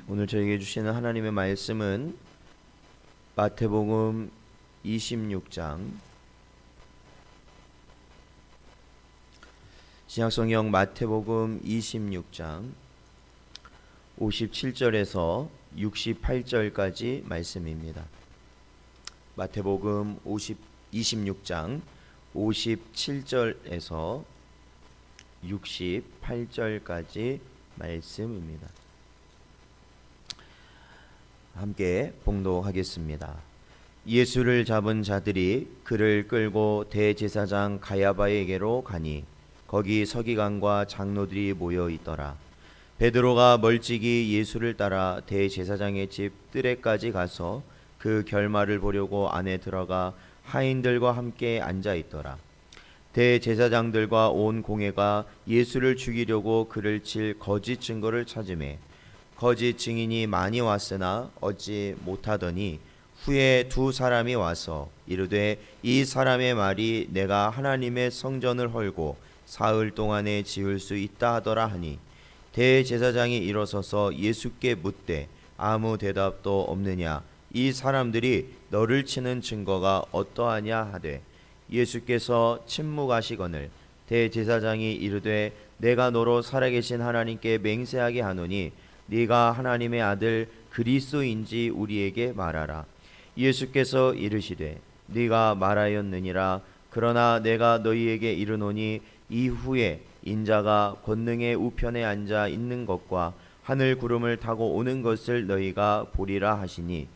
오늘 저에게 주시는 하나님의 말씀은 마태복음 26장 신약성경 마태복음 26장 57절에서 68절까지 말씀입니다. 마태복음 26장 57절에서 68절까지 말씀입니다. 함께 봉독하겠습니다. 예수를 잡은 자들이 그를 끌고 대제사장 가야바에게로 가니 거기 서기관과 장로들이 모여 있더라. 베드로가 멀찍이 예수를 따라 대제사장의 집 뜰에까지 가서 그 결말을 보려고 안에 들어가 하인들과 함께 앉아 있더라. 대제사장들과 온 공회가 예수를 죽이려고 그를 칠 거짓 증거를 찾으매 거짓 증인이 많이 왔으나 얻지 못하더니 후에 두 사람이 와서 이르되 이 사람의 말이 내가 하나님의 성전을 헐고 사흘 동안에 지을 수 있다 하더라 하니 대제사장이 일어서서 예수께 묻되 아무 대답도 없느냐 이 사람들이 너를 치는 증거가 어떠하냐 하되 예수께서 침묵하시거늘 대제사장이 이르되 내가 너로 살아계신 하나님께 맹세하게 하노니 네가 하나님의 아들 그리스도인지 우리에게 말하라. 예수께서 이르시되 네가 말하였느니라. 그러나 내가 너희에게 이르노니 이후에 인자가 권능의 우편에 앉아 있는 것과 하늘 구름을 타고 오는 것을 너희가 보리라 하시니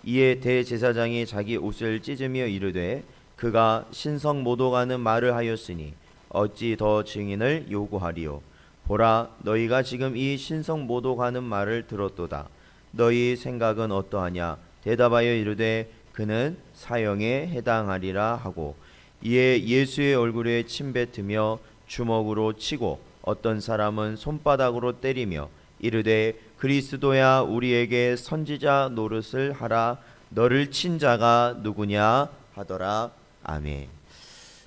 이에 대제사장이 자기 옷을 찢으며 이르되 그가 신성 모독하는 말을 하였으니 어찌 더 증인을 요구하리요. 보라 너희가 지금 이 신성 모독하는 말을 들었도다. 너희 생각은 어떠하냐. 대답하여 이르되 그는 사형에 해당하리라 하고 이에 예수의 얼굴에 침뱉으며 주먹으로 치고 어떤 사람은 손바닥으로 때리며 이르되 그리스도야 우리에게 선지자 노릇을 하라. 너를 친 자가 누구냐 하더라. 아멘.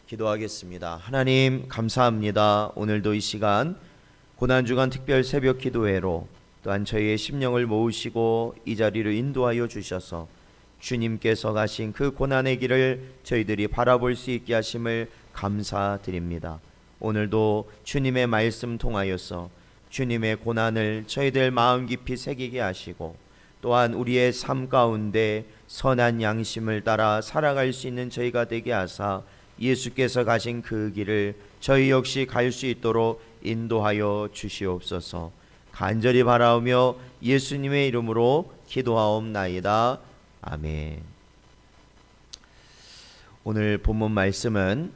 기도하겠습니다. 하나님 감사합니다. 오늘도 이 시간 고난주간 특별 새벽 기도회로 또한 저희의 심령을 모으시고 이 자리로 인도하여 주셔서 주님께서 가신 그 고난의 길을 저희들이 바라볼 수 있게 하심을 감사드립니다. 오늘도 주님의 말씀 통하여서 주님의 고난을 저희들 마음 깊이 새기게 하시고 또한 우리의 삶 가운데 선한 양심을 따라 살아갈 수 있는 저희가 되게 하사 예수께서 가신 그 길을 저희 역시 갈 수 있도록 인도하여 주시옵소서. 간절히 바라오며 예수님의 이름으로 기도하옵나이다. 아멘. 오늘 본문 말씀은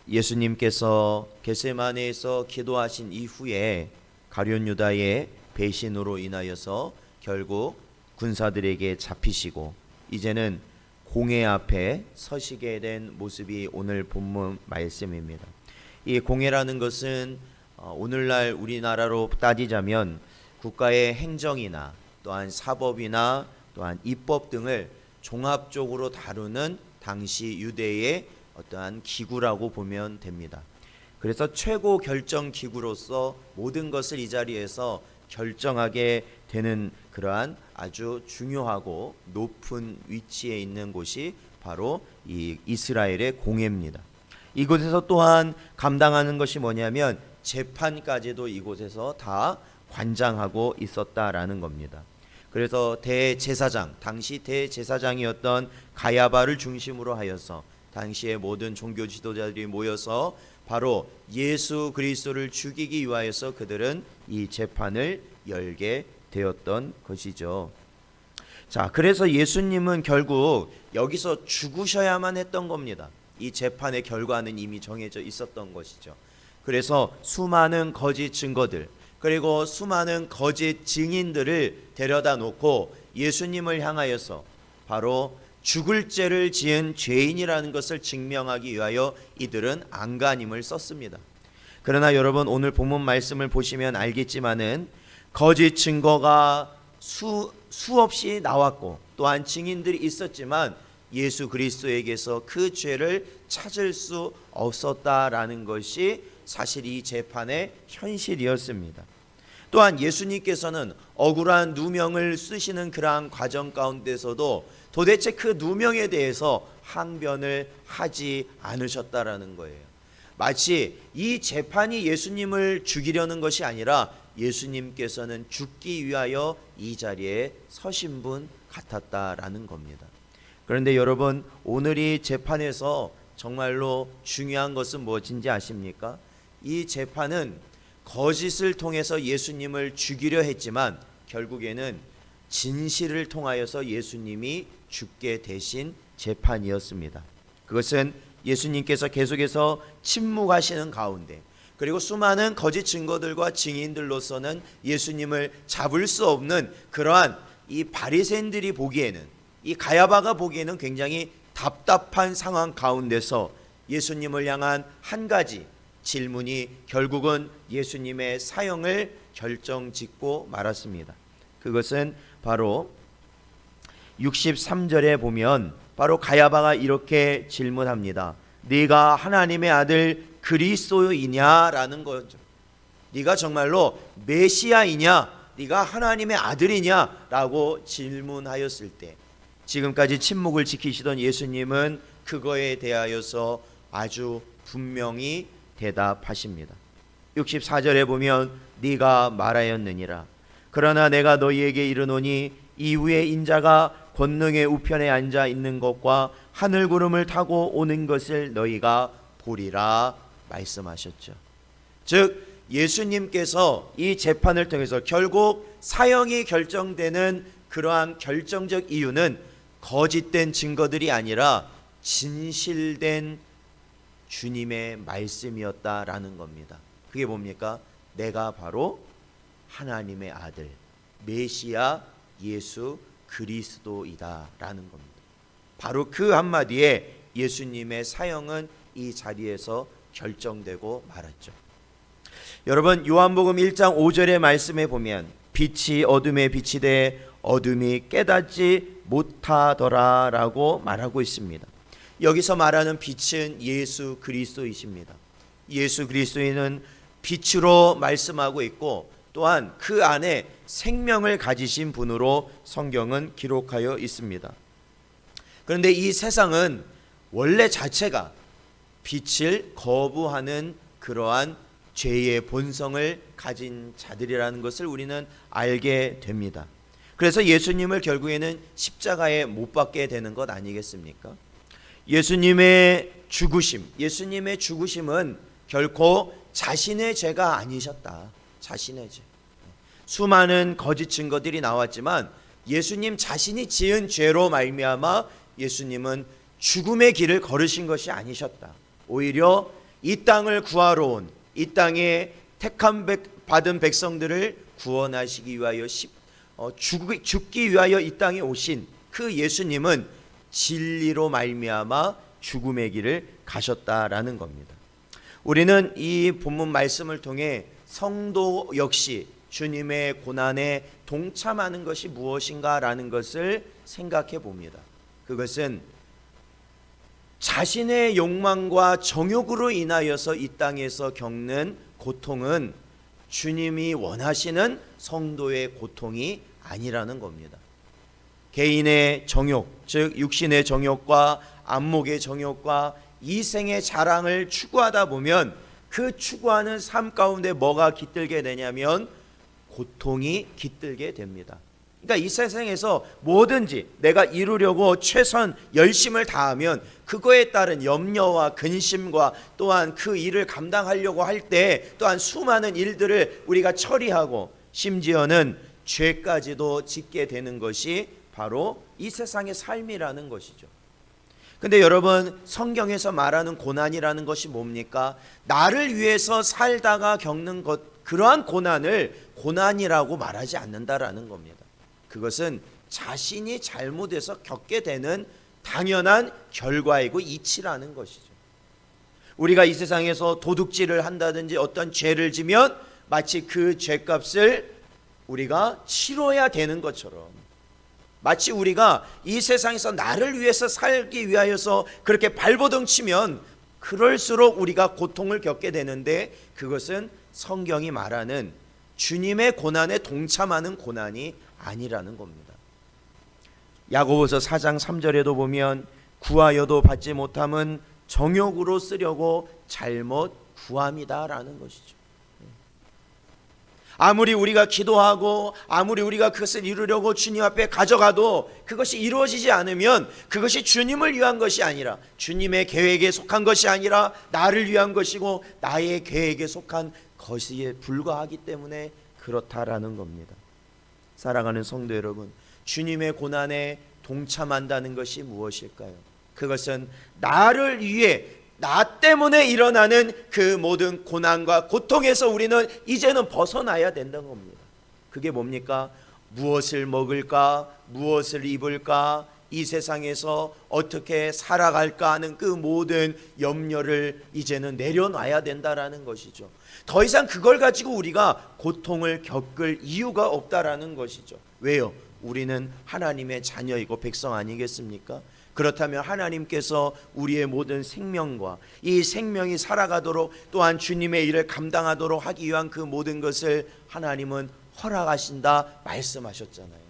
예수님께서 겟세마네에서 기도하신 이후에 가룟 유다의 배신으로 인하여서 결국 군사들에게 잡히시고 이제는 공회 앞에 서시게 된 모습이 오늘 본문 말씀입니다. 이 공회라는 것은 오늘날 우리나라로 따지자면 국가의 행정이나 또한 사법이나 또한 입법 등을 종합적으로 다루는 당시 유대의 어떠한 기구라고 보면 됩니다. 그래서 최고 결정 기구로서 모든 것을 이 자리에서 결정하게 되는 그러한 아주 중요하고 높은 위치에 있는 곳이 바로 이 이스라엘의 공회입니다. 이곳에서 또한 감당하는 것이 뭐냐면 재판까지도 이곳에서 다 관장하고 있었다라는 겁니다. 그래서 대제사장, 당시 대제사장이었던 가야바를 중심으로 하여서 당시의 모든 종교 지도자들이 모여서 바로 예수 그리스도를 죽이기 위하여서 그들은 이 재판을 열게 되었던 것이죠. 자, 그래서 예수님은 결국 여기서 죽으셔야만 했던 겁니다. 이 재판의 결과는 이미 정해져 있었던 것이죠. 그래서 수많은 거짓 증거들 그리고 수많은 거짓 증인들을 데려다 놓고 예수님을 향하여서 바로 죽을 죄를 지은 죄인이라는 것을 증명하기 위하여 이들은 안간힘을 썼습니다. 그러나 여러분 오늘 본문 말씀을 보시면 알겠지만은 거짓 증거가 수없이 나왔고 또한 증인들이 있었지만 예수 그리스도에게서 그 죄를 찾을 수 없었다라는 것이 사실 이 재판의 현실이었습니다. 또한 예수님께서는 억울한 누명을 쓰시는 그러한 과정 가운데서도 도대체 그 누명에 대해서 항변을 하지 않으셨다라는 거예요. 마치 이 재판이 예수님을 죽이려는 것이 아니라 예수님께서는 죽기 위하여 이 자리에 서신 분 같았다라는 겁니다. 그런데 여러분, 오늘 이 재판에서 정말로 중요한 것은 무엇인지 아십니까? 이 재판은 거짓을 통해서 예수님을 죽이려 했지만 결국에는 진실을 통하여서 예수님이 죽게 되신 재판이었습니다. 그것은 예수님께서 계속해서 침묵하시는 가운데, 그리고 수많은 거짓 증거들과 증인들로서는 예수님을 잡을 수 없는 그러한 이 바리새인들이 보기에는, 이 가야바가 보기에는 굉장히 답답한 상황 가운데서 예수님을 향한 한 가지 질문이 결국은 예수님의 사형을 결정짓고 말았습니다. 그것은 바로 63절에 보면 바로 가야바가 이렇게 질문합니다. 네가 하나님의 아들 그리스도이냐라는 거죠. 네가 정말로 메시아이냐, 네가 하나님의 아들이냐라고 질문하였을 때 지금까지 침묵을 지키시던 예수님은 그거에 대하여서 아주 분명히 대답하십니다. 64절에 보면 네가 말하였느니라. 그러나 내가 너희에게 이르노니 이후에 인자가 권능의 우편에 앉아 있는 것과 하늘 구름을 타고 오는 것을 너희가 보리라 말씀하셨죠. 즉 예수님께서 이 재판을 통해서 결국 사형이 결정되는 그러한 결정적 이유는 거짓된 증거들이 아니라 진실된 주님의 말씀이었다라는 겁니다. 그게 뭡니까? 내가 바로 하나님의 아들 메시아 예수 그리스도이다라는 겁니다. 바로 그 한마디에 예수님의 사형은 이 자리에서 결정되고 말았죠. 여러분, 요한복음 1장 5절의 말씀에 보면 빛이 어둠에 비치되 어둠이 깨닫지 못하더라라고 말하고 있습니다. 여기서 말하는 빛은 예수 그리스도이십니다. 예수 그리스도는 빛으로 말씀하고 있고 또한 그 안에 생명을 가지신 분으로 성경은 기록하여 있습니다. 그런데 이 세상은 원래 자체가 빛을 거부하는 그러한 죄의 본성을 가진 자들이라는 것을 우리는 알게 됩니다. 그래서 예수님을 결국에는 십자가에 못 박게 되는 것 아니겠습니까? 예수님의 죽으심은 결코 자신의 죄가 아니셨다. 자신의 죄. 수많은 거짓 증거들이 나왔지만 예수님 자신이 지은 죄로 말미암아 예수님은 죽음의 길을 걸으신 것이 아니셨다. 오히려 이 땅을 구하러 온, 이 땅에 택함 받은 백성들을 구원하시기 위하여 죽기 위하여 이 땅에 오신 그 예수님은 진리로 말미암아 죽음의 길을 가셨다라는 겁니다. 우리는 이 본문 말씀을 통해 성도 역시 주님의 고난에 동참하는 것이 무엇인가라는 것을 생각해 봅니다. 그것은 자신의 욕망과 정욕으로 인하여서 이 땅에서 겪는 고통은 주님이 원하시는 성도의 고통이 아니라는 겁니다. 개인의 정욕, 즉 육신의 정욕과 안목의 정욕과 이생의 자랑을 추구하다 보면 그 추구하는 삶 가운데 뭐가 깃들게 되냐면 고통이 깃들게 됩니다. 그러니까 이 세상에서 뭐든지 내가 이루려고 최선 열심을 다하면 그거에 따른 염려와 근심과 또한 그 일을 감당하려고 할 때 또한 수많은 일들을 우리가 처리하고 심지어는 죄까지도 짓게 되는 것이 바로 이 세상의 삶이라는 것이죠. 근데 여러분, 성경에서 말하는 고난이라는 것이 뭡니까? 나를 위해서 살다가 겪는 것, 그러한 고난을 고난이라고 말하지 않는다라는 겁니다. 그것은 자신이 잘못해서 겪게 되는 당연한 결과이고 이치라는 것이죠. 우리가 이 세상에서 도둑질을 한다든지 어떤 죄를 지면 마치 그 죄값을 우리가 치러야 되는 것처럼, 마치 우리가 이 세상에서 나를 위해서 살기 위하여서 그렇게 발버둥 치면 그럴수록 우리가 고통을 겪게 되는데, 그것은 성경이 말하는 주님의 고난에 동참하는 고난이 아니라는 겁니다. 야고보서 4장 3절에도 보면 구하여도 받지 못함은 정욕으로 쓰려고 잘못 구함이다라는 것이죠. 아무리 우리가 기도하고 아무리 우리가 그것을 이루려고 주님 앞에 가져가도 그것이 이루어지지 않으면 그것이 주님을 위한 것이 아니라, 주님의 계획에 속한 것이 아니라 나를 위한 것이고 나의 계획에 속한 것에 불과하기 때문에 그렇다라는 겁니다. 사랑하는 성도 여러분, 주님의 고난에 동참한다는 것이 무엇일까요? 그것은 나를 위해, 나 때문에 일어나는 그 모든 고난과 고통에서 우리는 이제는 벗어나야 된다는 겁니다. 그게 뭡니까? 무엇을 먹을까? 무엇을 입을까? 이 세상에서 어떻게 살아갈까 하는 그 모든 염려를 이제는 내려놔야 된다라는 것이죠. 더 이상 그걸 가지고 우리가 고통을 겪을 이유가 없다라는 것이죠. 왜요? 우리는 하나님의 자녀이고 백성 아니겠습니까? 그렇다면 하나님께서 우리의 모든 생명과 이 생명이 살아가도록, 또한 주님의 일을 감당하도록 하기 위한 그 모든 것을 하나님은 허락하신다 말씀하셨잖아요.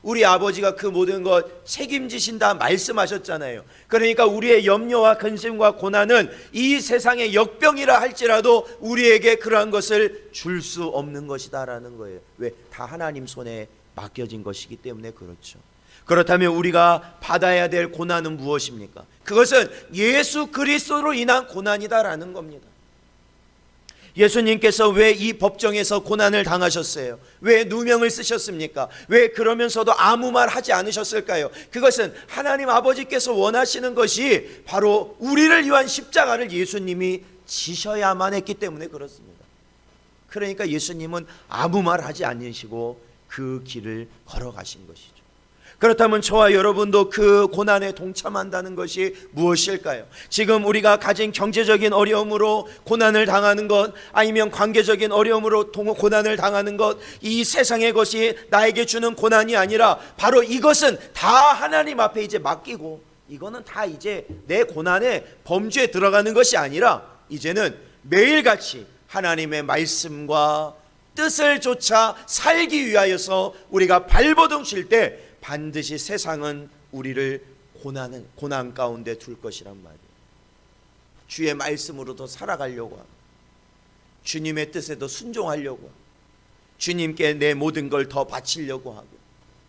우리 아버지가 그 모든 것 책임지신다 말씀하셨잖아요. 그러니까 우리의 염려와 근심과 고난은 이 세상의 역병이라 할지라도 우리에게 그러한 것을 줄 수 없는 것이다라는 거예요. 왜? 다 하나님 손에 맡겨진 것이기 때문에 그렇죠. 그렇다면 우리가 받아야 될 고난은 무엇입니까? 그것은 예수 그리스도로 인한 고난이다라는 겁니다. 예수님께서 왜 이 법정에서 고난을 당하셨어요? 왜 누명을 쓰셨습니까? 왜 그러면서도 아무 말 하지 않으셨을까요? 그것은 하나님 아버지께서 원하시는 것이 바로 우리를 위한 십자가를 예수님이 지셔야만 했기 때문에 그렇습니다. 그러니까 예수님은 아무 말 하지 않으시고 그 길을 걸어가신 것이죠. 그렇다면 저와 여러분도 그 고난에 동참한다는 것이 무엇일까요? 지금 우리가 가진 경제적인 어려움으로 고난을 당하는 것, 아니면 관계적인 어려움으로 고난을 당하는 것, 이 세상의 것이 나에게 주는 고난이 아니라 바로 이것은 다 하나님 앞에 이제 맡기고, 이거는 다 이제 내 고난의 범주에 들어가는 것이 아니라 이제는 매일같이 하나님의 말씀과 뜻을 쫓아 살기 위하여서 우리가 발버둥 칠 때 반드시 세상은 우리를 고난 가운데 둘 것이란 말이에요. 주의 말씀으로도 살아가려고 하고, 주님의 뜻에 더 순종하려고 하고, 주님께 내 모든 걸 더 바치려고 하고,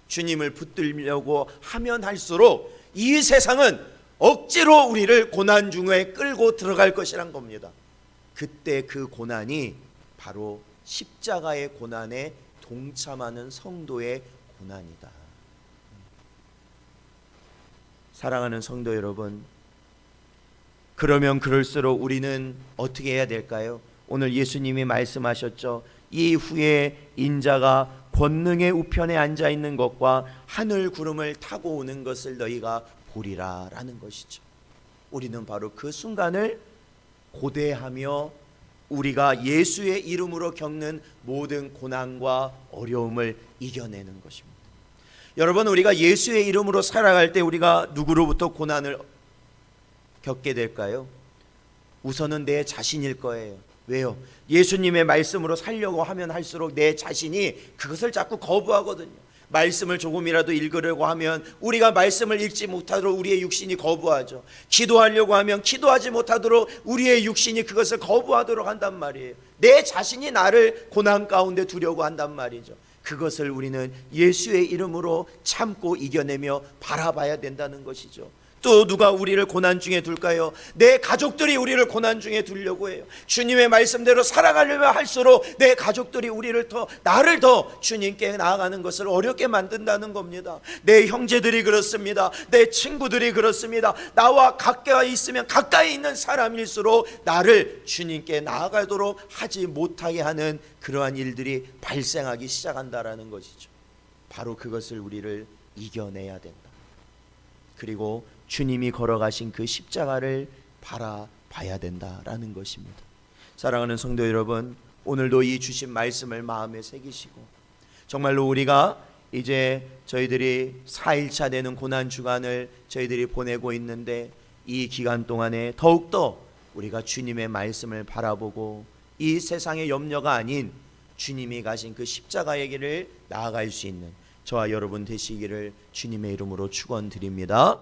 주님을 붙들려고 하면 할수록 이 세상은 억지로 우리를 고난 중에 끌고 들어갈 것이란 겁니다. 그때 그 고난이 바로 십자가의 고난에 동참하는 성도의 고난이다. 사랑하는 성도 여러분, 그러면 그럴수록 우리는 어떻게 해야 될까요? 오늘 예수님이 말씀하셨죠. 이후에 인자가 권능의 우편에 앉아 있는 것과 하늘 구름을 타고 오는 것을 너희가 보리라 라는 것이죠. 우리는 바로 그 순간을 고대하며 우리가 예수의 이름으로 겪는 모든 고난과 어려움을 이겨내는 것입니다. 여러분, 우리가 예수의 이름으로 살아갈 때 우리가 누구로부터 고난을 겪게 될까요? 우선은 내 자신일 거예요. 왜요? 예수님의 말씀으로 살려고 하면 할수록 내 자신이 그것을 자꾸 거부하거든요. 말씀을 조금이라도 읽으려고 하면 우리가 말씀을 읽지 못하도록 우리의 육신이 거부하죠. 기도하려고 하면 기도하지 못하도록 우리의 육신이 그것을 거부하도록 한단 말이에요. 내 자신이 나를 고난 가운데 두려고 한단 말이죠. 그것을 우리는 예수의 이름으로 참고 이겨내며 바라봐야 된다는 것이죠. 또 누가 우리를 고난 중에 둘까요? 내 가족들이 우리를 고난 중에 두려고 해요. 주님의 말씀대로 살아가려면 할수록 내 가족들이 나를 더 주님께 나아가는 것을 어렵게 만든다는 겁니다. 내 형제들이 그렇습니다. 내 친구들이 그렇습니다. 나와 가까이 있으면 가까이 있는 사람일수록 나를 주님께 나아가도록 하지 못하게 하는 그러한 일들이 발생하기 시작한다라는 것이죠. 바로 그것을 우리를 이겨내야 된다. 그리고 주님이 걸어가신 그 십자가를 바라봐야 된다라는 것입니다. 사랑하는 성도 여러분, 오늘도 이 주신 말씀을 마음에 새기시고, 정말로 우리가 이제 저희들이 4일차 되는 고난 주간을 저희들이 보내고 있는데, 이 기간 동안에 더욱더 우리가 주님의 말씀을 바라보고 이 세상의 염려가 아닌 주님이 가신 그 십자가의 길을 나아갈 수 있는 저와 여러분 되시기를 주님의 이름으로 축원드립니다.